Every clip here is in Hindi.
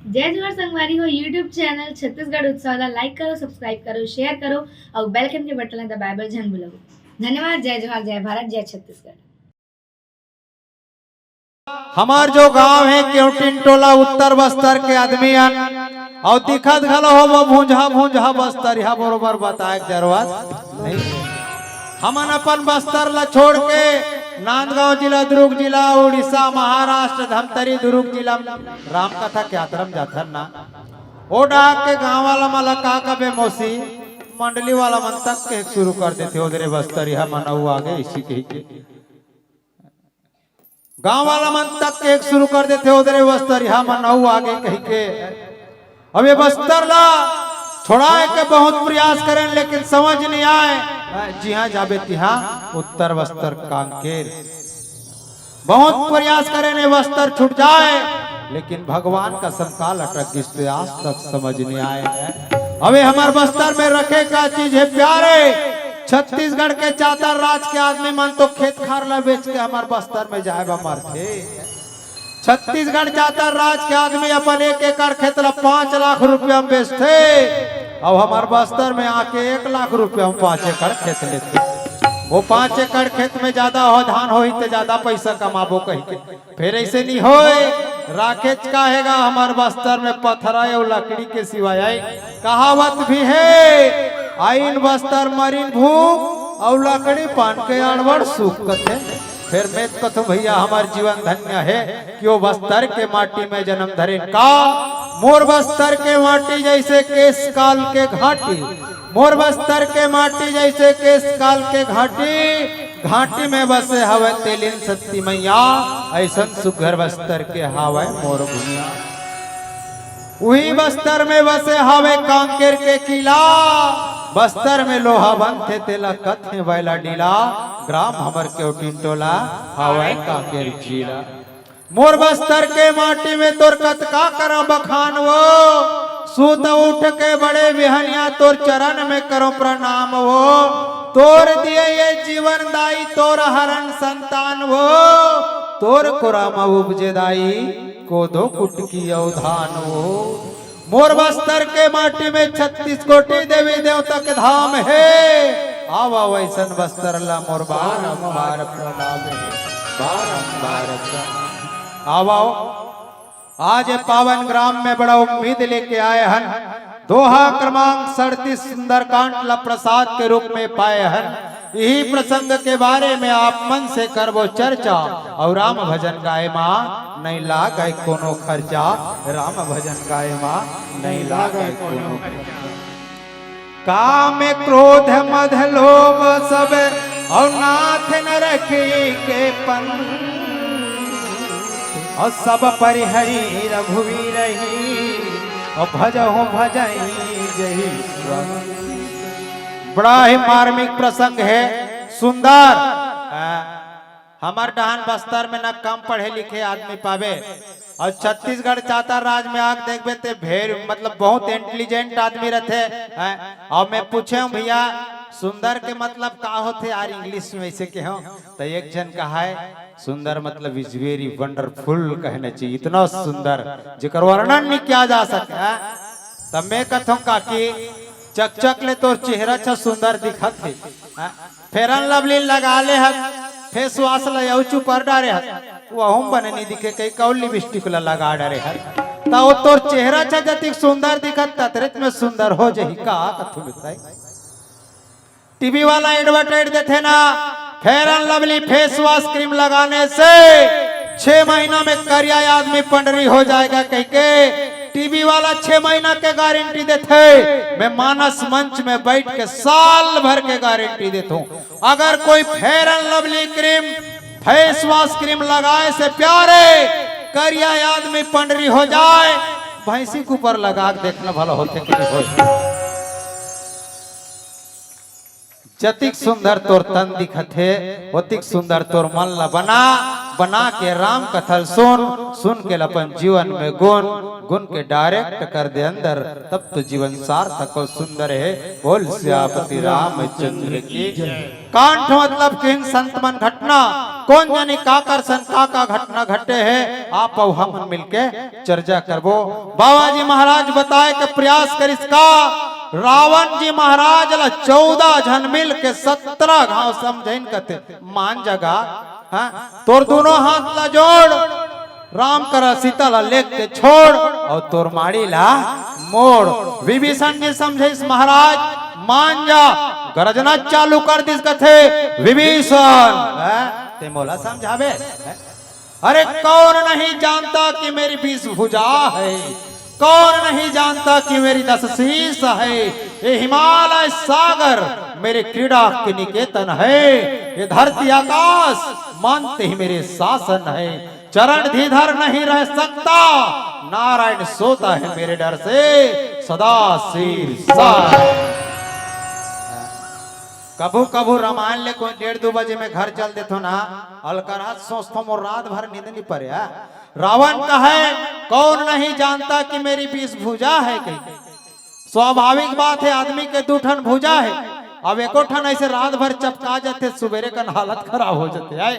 जय जोहर संगवारी हो यूट्यूब चैनल छत्तीसगढ़ उत्सव ला लाइक करो, सब्सक्राइब करो, शेयर करो और बेल आइकन के बटन ला दबाए बर झन भूलव। धन्यवाद। जय जोहर, जय भारत, जय छत्तीसगढ़। हमार जो गांव है केवटिन टोला उत्तर बस्तर के आदमी और दिखत घलो हो भूंझा भूंझा बस्तर यहाँ बरोबर बताए जरूरत नहीं। हमन अपन बस्तर ला छोड़ के नांदगांव जिला, दुर्ग जिला, उड़ीसा, महाराष्ट्र, धमतरी, दुर्ग जिला राम कथा के यात्रम जाथन ना ओ डाक के गांव वाला मला का कबे मौसी मंडली वाला मन तक के शुरू कर देते उधरे बस्तर यहाँ मनाऊ आगे इसी के गांव वाला मन तक के शुरू कर देते उधरे बस्तर यहाँ मनाऊ आगे कही के। अब ये बस्तर ला छोड़ाए के बहुत प्रयास करें लेकिन समझ नहीं आए। जी हाँ जाबे तिहा उत्तर बस्तर कांकेर बहुत प्रयास करें ने बस्तर छूट जाए लेकिन भगवान का संकाल अटक गई आज तक समझ नहीं आए। अबे हमारे बस्तर में रखे का चीज है प्यारे। छत्तीसगढ़ के चातर राज के आदमी मन तो खेत खार ला बेच के हमारे बस्तर में जाए मर थे। छत्तीसगढ़ चातर राज के आदमी अपन 1 एकड़ खेत ला 5 लाख रुपया में बेचते। अब हमारे बस्तर में आके 1 लाख रुपया में 5 एकड़ खेत लेते। वो 5 एकड़ खेत में ज्यादा हो धान हो तो ज्यादा पैसा कमाबो कही के फिर ऐसे नहीं होए। राकेश कहेगा हमारे बस्तर में पत्थरा और लकड़ी के सिवाय कहावत भी है आइन बस्तर मरीन भूख और लकड़ी पान के अड़बड़ सूख कथे। फिर मैं कथो भैया हमारे जीवन धन्य है कि वो बस्तर के माटी में जन्म धरे का। मोर बस्तर के माटी जैसे केस काल के घाटी, मोर बस्तर के माटी जैसे केस काल के घाटी, घाटी में बसे हवे तेलिन सत्ती मैया ऐसन सुघर बस्तर के हवे मोर भुइया। वही बस्तर में बसे हवे कांकेर के किला, बस्तर में लोहा बनते तेला कथे वैला डीला, ग्राम हमर केवटिन टोला हवे कांकेर जिला। मोर बस्तर के माटी में तोर कत का करा बखान वो, सूत उठ के बड़े बिहनिया तोर चरण में करो प्रणाम वो, तोर दिए ये जीवन दाई तोर हरण संतान वो, तोर कुरामा उपजे दाई कोदो कुटकी अवधान वो। मोर बस्तर के माटी में 36 कोटि देवी देवता के धाम है। आवा वैसन बस्तर ला मोर बारंबार प्रणाम है, बारंबार आवाओ। आज पावन ग्राम में बड़ा उम्मीद लेके आए हन। दोहा क्रमांक 37 सुंदरकांड ला प्रसाद के रूप में पाए हन। यही प्रसंग के बारे में आप मन से करबो चर्चा और राम भजन गाय माँ नहीं लागे कोनो खर्चा, राम भजन गाय माँ नहीं लागे कोनो खर्चा। काम क्रोध मध लोभ सब और नाथ न रखी के पन, और सब परिहरी रघुवीर ही और भजहु भजई जही। बड़ा ही मार्मिक प्रसंग है, सुंदर। हमार डहान बस्तर में न कम पढ़े लिखे आदमी पावे और छत्तीसगढ़ चातर राज में आग देखबे ते भेड़ मतलब बहुत इंटेलिजेंट आदमी रहते। और मैं पूछे भैया सुंदर के मतलब का होते यार इंग्लिश में ऐसे के हो तो एक जन कहा है सुंदर मतलब इज वेरी वंडरफुल कहना चाहिए, इतना सुंदर जिकर वर्णन नहीं किया जा सके। तब मैं कथों काकी चक चक ले तोर चेहरा छ सुंदर दिखत है, फेरन लवली लगा ले हत, फेस वाश ला यौचू पर डारे हत, वहु बने नहीं दिखे कई कौल लिपस्टिक ला लगा डारे हत तो तोर चेहरा छ जतिक सुंदर दिखत ततरित में सुंदर हो जही का कथु बताई। टीवी वाला एडवर्टाइज देते ना फेरन लवली फेस वॉश क्रीम लगाने से 6 महीना में करिया आदमी पंडरी हो जाएगा कह के टीवी वाला 6 महीना के गारंटी देते। मैं मानस मंच में बैठ के साल भर के गारंटी देता हूँ। अगर कोई Fair and Lovely cream face wash cream लगाए से प्यारे करिया आदमी पंडरी हो जाए, भैंसी के ऊपर लगा देखना भला होते कि नहीं हो। जतिक सुंदर तोर तन दिखत है ओतिक सुंदर तोर मन ला बना बना के राम कथल सुन सुन के अपन जीवन में गुण गुण के डायरेक्ट कर दे अंदर, तब तो जीवन सार्थक और सुंदर है। बोल सियापति रामचंद्र की। कांठ मतलब किन संत मन घटना, कौन जानी काकर सन का घटना घटे है, आप और हम मिलके चर्चा करबो। बाबा जी महाराज बताए के प्रयास कर इसका, रावण जी महाराज ला 14 जन मिल के 17 घाव समझैन कते मान जगा। हाँ? तोर दोनों हाथ ला जोड़, राम कर सीता ला लेख के छोड़, और तोर माड़ी ला मोड़। विभीषण जी समझे इस महाराज मान जा, गरजना चालू कर दिस कथे विभीषण ते मोला समझावे। अरे कौन नहीं जानता कि मेरी 20 भुजा है, कौन नहीं जानता कि मेरी 10 शीश है, ये हिमालय सागर मेरे क्रीड़ा के निकेतन है, ये धरती आकाश मानते ही मेरे शासन है, चरण धीधर नहीं रह सकता, नारायण सोता है मेरे डर से सदा सिर सार। कभू कभू रामायण ले कोई 1:30-2 बजे में घर चल देतो ना, अलकरात सोचतो मोर रात भर नींद नहीं पड़े। रावण का है कौन नहीं जानता कि मेरी 20 भुजा है, कहीं स्वाभाविक बात है आदमी के 2 ठन भुजा है, अब एको ठन ऐसे रात भर चपका जाते सुबेरे का हालत खराब हो जाते है,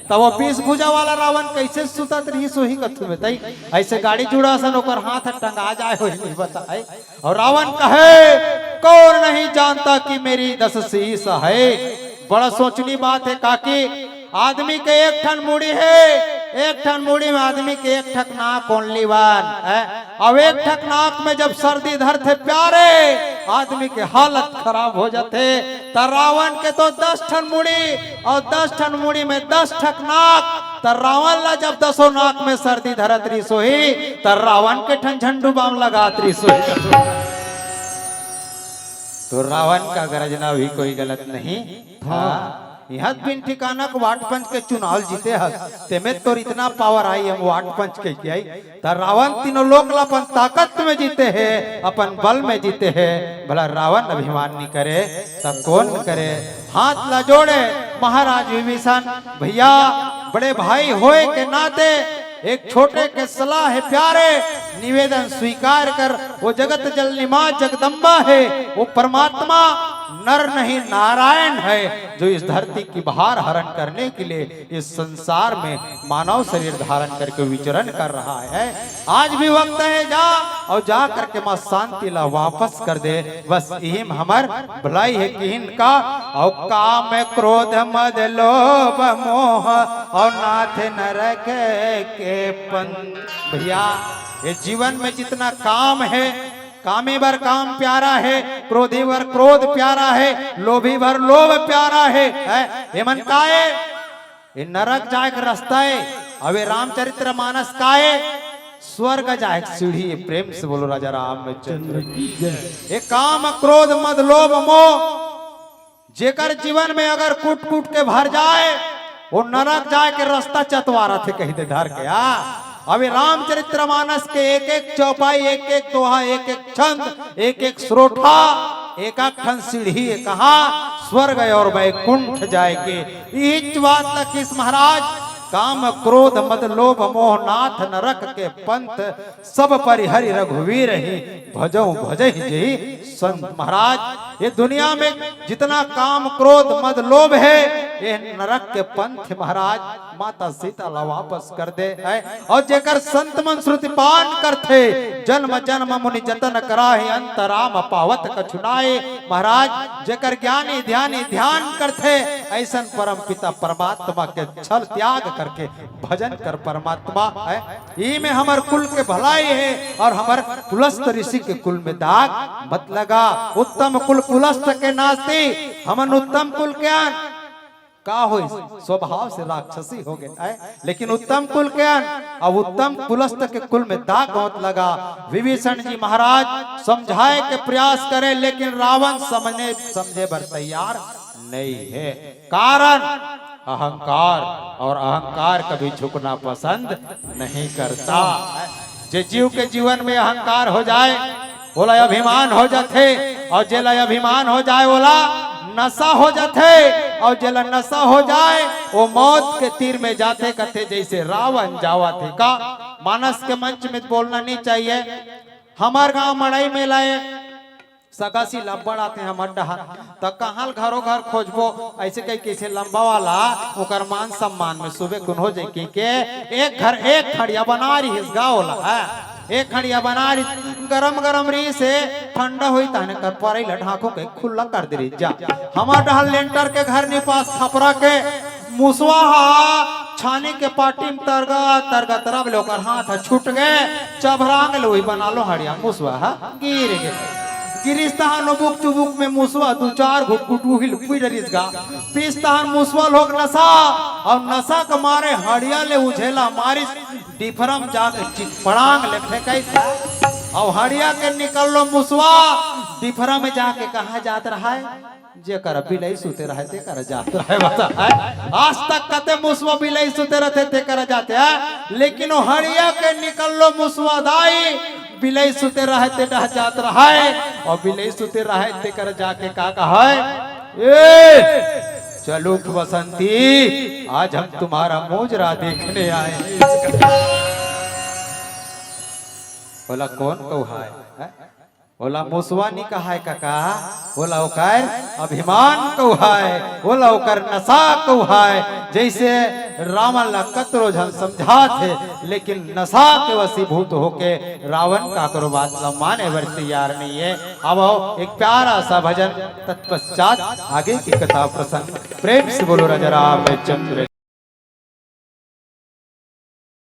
तब वो 20 भुजा वाला रावण कैसे सुतत रही सोही कथु में तई ऐसे गाड़ी जुड़ा सन ओकर हाथ टंगा जाए हो नहीं बताए। और रावण कहे कौन नहीं जानता कि मेरी 10 शीश है। बड़ा सोचनी बात है काकी, आदमी के 1 ठन मुड़ी है, 1 ठन मुड़ी में आदमी के 1 ठक नाक ओनली वन है, अब 1 ठक नाक में जब सर्दी धरते प्यारे आदमी के हालत खराब हो जाते। तर रावण के तो 10 ठन मुड़ी और 10 ठन मुड़ी में 10 ठक नाक, तर रावण ला जब 10 नाक में सर्दी धरत रही सोही, तर रावण के ठन झंडू बाम लगात रही सोही। तो रावण का गरजना भी कोई गलत नहीं था। यहाँ बिन ठिकाना को वाट पंच के चुनाव जीते है, तेमे तो इतना पावर आई हम वाट पंच के किया, तर रावण तीनों लोग अपन ताकत में जीते हैं, अपन बल में जीते हैं। भला रावण अभिमान नहीं करे तब कौन करे। हाथ ला जोड़े महाराज विभीषण, भैया बड़े भाई होए के नाते एक छोटे के सलाह है प्यारे, निवेदन स्वीकार कर। वो जगत जननी मां जगदम्बा है, वो परमात्मा नर नहीं नारायण है, जो इस धरती की भार हरण करने के लिए इस संसार में मानव शरीर धारण करके विचरण कर रहा है। आज भी वक्त है जा और जा करके मां शांति ला वापस कर दे, बस यही हमार भलाई है कि इनका। और काम क्रोध मद लोभ मोह और नाथ नरक के पंथ। भैया ये जीवन में जितना काम है, कामी बर काम प्यारा है, क्रोधी बर क्रोध प्यारा है, लोभी बर लोभ प्यारा है। ये मन का है, ये नरक जाए का रास्ता है, अबे रामचरित्र मानस का है, स्वर्ग जाए सीढ़ी। प्रेम से बोलो राजा रामचंद्र। ये काम क्रोध मद लोभ मोह जेकर जीवन में अगर कूट कूट के भर जाए, वो नरक जाए के रास्ता चतवारा थे कहीं दे धर के। अभी रामचरितमानस के एक एक चौपाई, एक एक दोहा, एक एक छंद, एक एक श्रोठा, एक एक खन सीढ़ी कहा स्वर्ग और वैकुंठ जाएगे। इच बात तक इस महाराज काम क्रोध मद लोभ मोह नाथ नरक के पंथ, सब परिहरि रघुवीर ही भजौ भजहि जही संत। महाराज ये दुनिया में जितना काम क्रोध मद लोभ है, ये नरक के पंथ महाराज माता सीता ला वापस कर दे है। और जेकर संत मन श्रुति पान करथे, जन्म जन्म मुनि जतन कराहि अंतराम पावत कछुनाए। महाराज जेकर ज्ञानी ध्यानी ध्यान करथे, ऐसन परम पिता परमात्मा के छल त्याग करके भजन कर परमात्मा है। ई में हमर कुल के भलाई है, और हमर कुलस्थ ऋषि के कुल में दाग मत लगा। उत्तम कुल कुलस्थ के नास्ती, हमन उत्तम कुल के का हो स्वभाव से राक्षसी हो गए, लेकिन उत्तम कुल के अब उत्तम कुलस्थ के कुल में दाग मत लगा। विभीषण जी महाराज समझाए के प्रयास करे, लेकिन रावण समझे बर तैयार नहीं है। कारण अहंकार, और अहंकार कभी झुकना पसंद नहीं करता। जे जीव के जीवन में अहंकार हो जाए बोला अभिमान हो जाते, और जेला अभिमान हो जाए बोला नशा हो जाते, और जेला नशा हो जाए वो मौत के तीर में जाते करते, जैसे रावण जावा थे का। मानस के मंच में बोलना नहीं चाहिए। हमार गांव मड़ई में लाए सगासी लंबड़ आते हैं मड्डा तो कहाँ घरों घर खोजबो ऐसे कहीं कैसे लंबा वाला ओकर मान सम्मान में सुबह कुन हो जाए के एक घर एक खड़िया बना रही इस गाँव है एक खड़िया बना रही गरम गरम रही से ठंडा हुई तहने कर पड़े ढाको के खुला कर दे रही जा हमार डहल लेंटर के घर ने पास खपरा के मुसवा छाने के पार्टी में तरगा तरब लो कर हाथ छूट गए चबरांग लो बना लो हड़िया मुसवा गिर गए गिरिस्तान बुक चुबुक में मुसवा दो चार घुट हिल पिडरिसगा पिस्तान मुसवा लोग नशा और नशा के मारे हड़िया ले उझेला मारिस डिफरम जाके चिपड़ांग ले फेंकाई और हड़िया के निकल लो मुसवा डिफरा में जाके कहा जात रहा है जे कर बिलई सुते रहते कर जात रहे बता है आज तक कते मुसवा बिलई सुते रहते ते कर जाते है लेकिन वो हड़िया के निकल लो मुसवा दाई बिलई सुते रहते डह जात रहा है और बिलई सुते रहते कर जाके का कहा है ए चलो बसंती आज हम तुम्हारा मोजरा देखने आए बोला कौन कौहा है बोला मुसवा नहीं कहा है काका बोला ओकर अभिमान कौहा है बोला ओकर नशा कौहा है जैसे रावण ला कतरो जन समझा थे लेकिन नशा के वशीभूत होके रावण का करो बात माने बर तैयार नहीं है अब आओ एक प्यारा सा भजन तत्पश्चात आगे की कथा प्रसंग प्रेम से बोलो राजा रामचंद्र